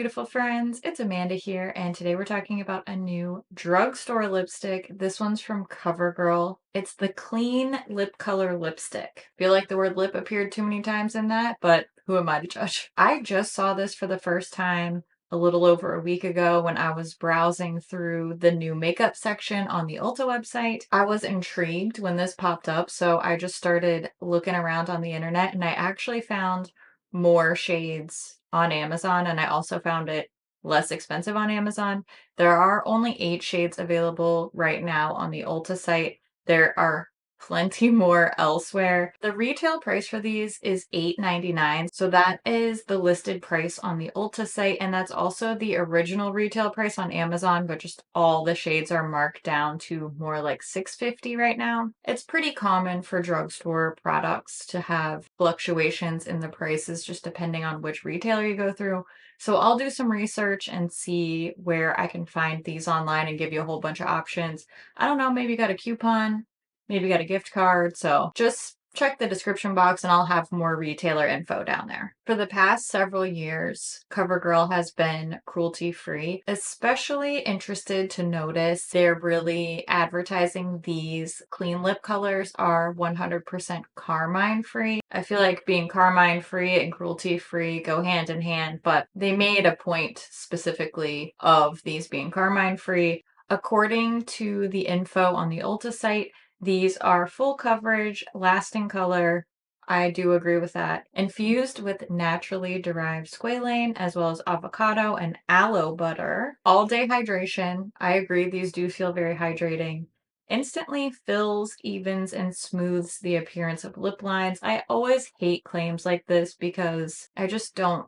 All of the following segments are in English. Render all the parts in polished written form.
beautiful friends. It's Amanda here, and today we're talking about a new drugstore lipstick. This one's from CoverGirl. It's the Clean Lip Color Lipstick. Feel like the word lip appeared too many times in that, but who am I to judge? I just saw this for the first time a little over a week ago when I was browsing through the new makeup section on the Ulta website. I was intrigued when this popped up, so I just started looking around on the internet and I actually found more shades on Amazon, and I also found it less expensive on Amazon. There are only 8 shades available right now on the Ulta site. There are plenty more elsewhere. The retail price for these is $8.99, so that is the listed price on the Ulta site, and that's also the original retail price on Amazon, but just all the shades are marked down to more like $6.50 right now. It's pretty common for drugstore products to have fluctuations in the prices just depending on which retailer you go through. So I'll do some research and see where I can find these online and give you a whole bunch of options. I don't know, maybe you got a coupon, maybe got a gift card, so just check the description box and I'll have more retailer info down there. For the past several years, CoverGirl has been cruelty-free. Especially interested to notice they're really advertising these clean lip colors are 100% carmine-free. I feel like being carmine-free and cruelty-free go hand in hand, but they made a point specifically of these being carmine-free. According to the info on the Ulta site, these are full coverage, lasting color. I do agree with that. Infused with naturally derived squalane as well as avocado and aloe butter. All day hydration. I agree, these do feel very hydrating. Instantly fills, evens, and smooths the appearance of lip lines. I always hate claims like this because I just don't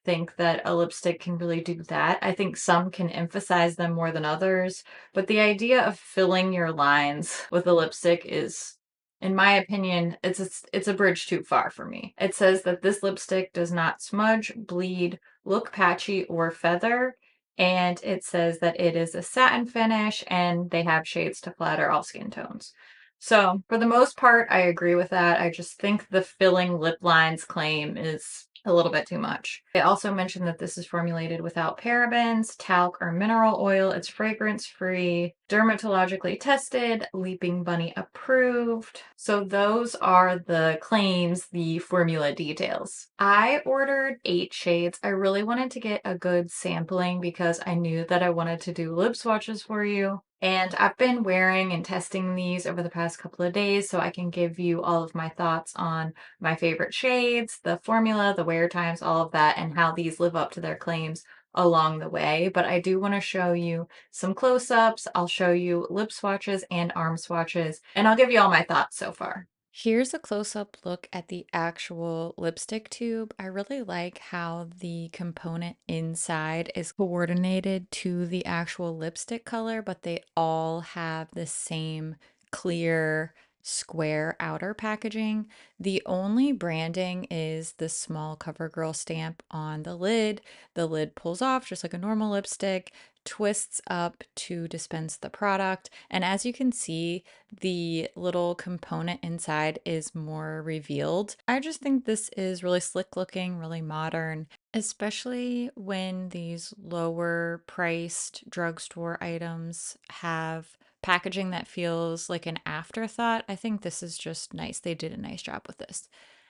think that a lipstick can really do that. I think some can emphasize them more than others, but the idea of filling your lines with a lipstick is, in my opinion, it's a bridge too far for me. It says that this lipstick does not smudge, bleed, look patchy, or feather, and it says that it is a satin finish and they have shades to flatter all skin tones. So, for the most part, I agree with that. I just think the filling lip lines claim is a little bit too much. They also mentioned that this is formulated without parabens, talc, or mineral oil. It's fragrance-free, dermatologically tested, Leaping Bunny approved. So those are the claims, the formula details. I ordered 8 shades. I really wanted to get a good sampling because I knew that I wanted to do lip swatches for you. And I've been wearing and testing these over the past couple of days so I can give you all of my thoughts on my favorite shades, the formula, the wear times, all of that, and how these live up to their claims along the way. But I do want to show you some close-ups. I'll show you lip swatches and arm swatches, and I'll give you all my thoughts so far. Here's a close-up look at the actual lipstick tube. I really like how the component inside is coordinated to the actual lipstick color, but they all have the same clear square outer packaging. The only branding is the small CoverGirl stamp on the lid. The lid pulls off just like a normal lipstick, twists up to dispense the product, and as you can see, the little component inside is more revealed. I just think this is really slick looking, really modern, especially when these lower priced drugstore items have packaging that feels like an afterthought. I think this is just nice. They did a nice job with this.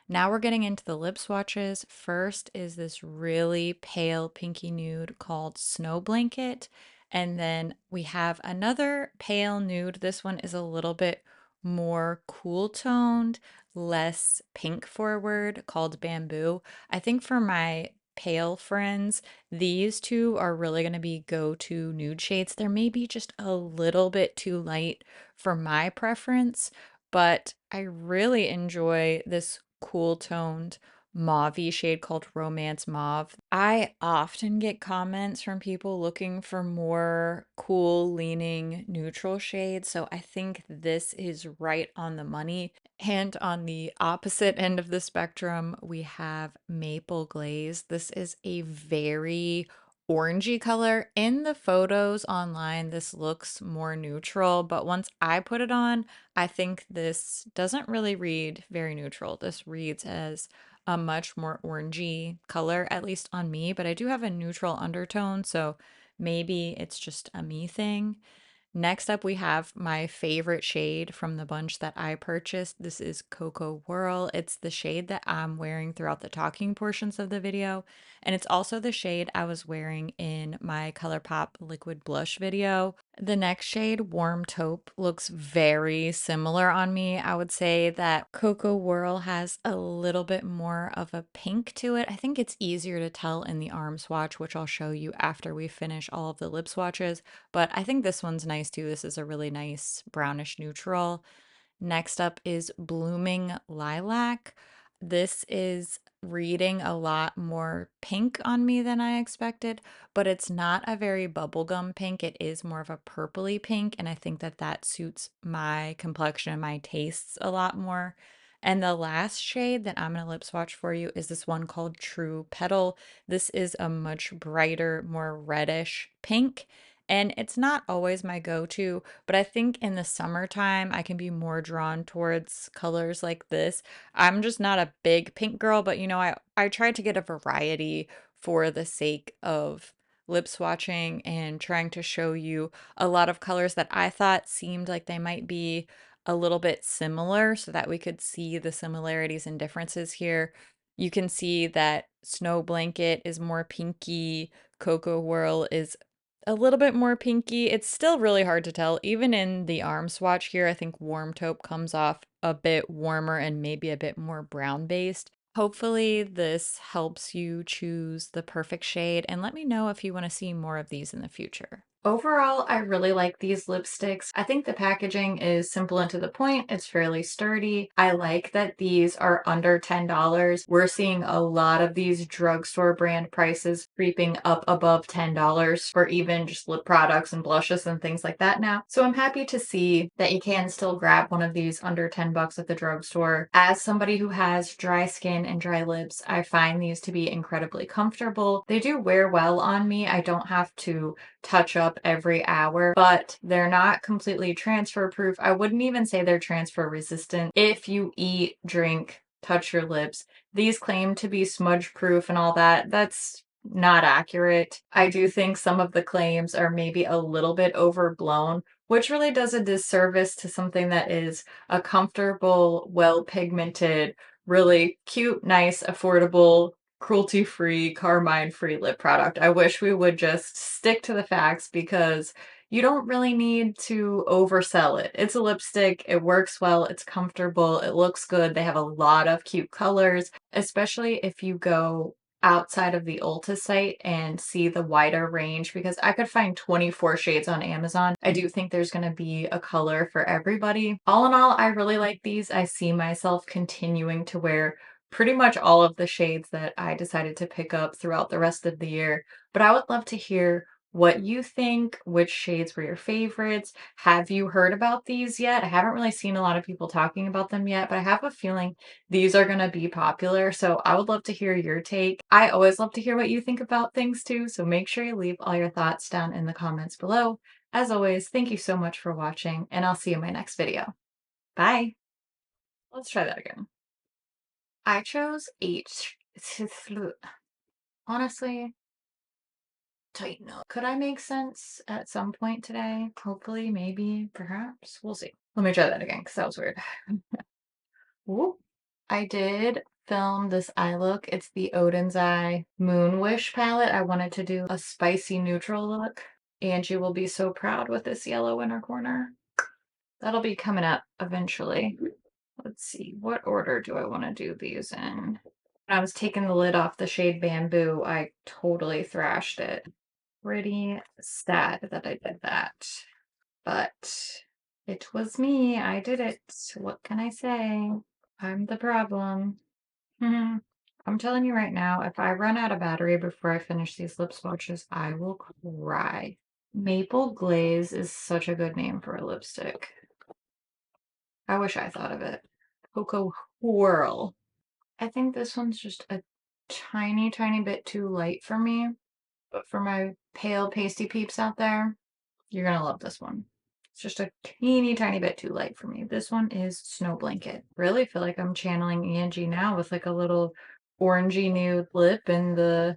Now we're getting into the lip swatches. First is this really pale pinky nude called Snow Blanket. And then we have another pale nude. This one is a little bit more cool toned, less pink forward, called Bamboo. I think for my pale friends, these two are really going to be go-to nude shades. They're maybe just a little bit too light for my preference, but I really enjoy this cool toned mauve shade called Romance Mauve. I often get comments from people looking for more cool leaning neutral shades, so I think this is right on the money. And on the opposite end of the spectrum, we have Maple Glaze. This is a very orangey color. In the photos online, this looks more neutral, but once I put it on, I think this doesn't really read very neutral. This reads as a much more orangey color, at least on me, but I do have a neutral undertone, so maybe it's just a me thing. Next up, we have my favorite shade from the bunch that I purchased. This is Cocoa Whirl. It's the shade that I'm wearing throughout the talking portions of the video. And it's also the shade I was wearing in my ColourPop liquid blush video. The next shade, Warm Taupe, looks very similar on me. I would say that Cocoa Whirl has a little bit more of a pink to it. I think it's easier to tell in the arm swatch, which I'll show you after we finish all of the lip swatches. But I think this one's nice too. This is a really nice brownish neutral. Next up is Blooming Lilac. This is reading a lot more pink on me than I expected, but it's not a very bubblegum pink. It is more of a purpley pink, and I think that that suits my complexion and my tastes a lot more. And the last shade that I'm going to lip swatch for you is this one called True Petal. This is a much brighter, more reddish pink, and it's not always my go-to, but I think in the summertime, I can be more drawn towards colors like this. I'm just not a big pink girl, but I tried to get a variety for the sake of lip swatching and trying to show you a lot of colors that I thought seemed like they might be a little bit similar so that we could see the similarities and differences here. You can see that Snow Blanket is more pinky, Cocoa Whirl is a little bit more pinky. It's still really hard to tell. Even in the arm swatch here, I think Warm Taupe comes off a bit warmer and maybe a bit more brown based. Hopefully this helps you choose the perfect shade, and let me know if you want to see more of these in the future. Overall, I really like these lipsticks. I think the packaging is simple and to the point. It's fairly sturdy. I like that these are under $10. We're seeing a lot of these drugstore brand prices creeping up above $10 for even just lip products and blushes and things like that now. So I'm happy to see that you can still grab one of these under 10 bucks at the drugstore. As somebody who has dry skin and dry lips, I find these to be incredibly comfortable. They do wear well on me. I don't have to touch up every hour, but they're not completely transfer proof. I wouldn't even say they're transfer resistant. If you eat, drink, touch your lips, these claim to be smudge proof and all that. That's not accurate. I do think some of the claims are maybe a little bit overblown, which really does a disservice to something that is a comfortable, well pigmented, really cute, nice, affordable, cruelty-free, carmine-free lip product. I wish we would just stick to the facts because you don't really need to oversell it. It's a lipstick, it works well, it's comfortable, it looks good. They have a lot of cute colors, especially if you go outside of the Ulta site and see the wider range, because I could find 24 shades on Amazon. I do think there's going to be a color for everybody. All in all, I really like these. I see myself continuing to wear pretty much all of the shades that I decided to pick up throughout the rest of the year. But I would love to hear what you think, which shades were your favorites. Have you heard about these yet? I haven't really seen a lot of people talking about them yet, but I have a feeling these are going to be popular. So I would love to hear your take. I always love to hear what you think about things too. So make sure you leave all your thoughts down in the comments below. As always, thank you so much for watching, and I'll see you in my next video. Bye. Let's try that again. I chose H. Honestly, tighten up. Could I make sense at some point today? Hopefully, maybe, perhaps. We'll see. Let me try that again because that was weird. Whoop. I did film this eye look. It's the Oden's Eye Moon Wish palette. I wanted to do a spicy neutral look. Angie will be so proud with this yellow in her corner. That'll be coming up eventually. Let's see, what order do I want to do these in? When I was taking the lid off the shade Bamboo, I totally thrashed it. Pretty sad that I did that. But it was me. I did it. What can I say? I'm the problem. I'm telling you right now, if I run out of battery before I finish these lip swatches, I will cry. Maple Glaze is such a good name for a lipstick. I wish I thought of it. Cocoa Whirl. I think this one's just a tiny, tiny bit too light for me. But for my pale pasty peeps out there, you're gonna love this one. It's just a teeny tiny bit too light for me. This one is Snow Blanket. Really feel like I'm channeling Angie now with like a little orangey nude lip and the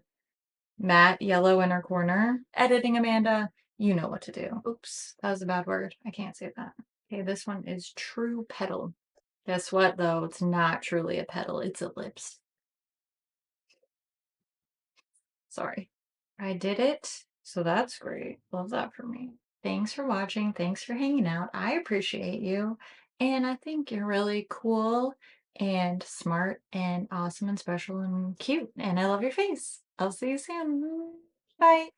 matte yellow inner corner. Editing Amanda, you know what to do. Oops, that was a bad word. I can't say that. Okay, this one is True Petal. Guess what though? It's not truly a petal, it's a lips. Sorry. I did it, so that's great. Love that for me. Thanks for watching. Thanks for hanging out. I appreciate you. And I think you're really cool and smart and awesome and special and cute. And I love your face. I'll see you soon. Bye.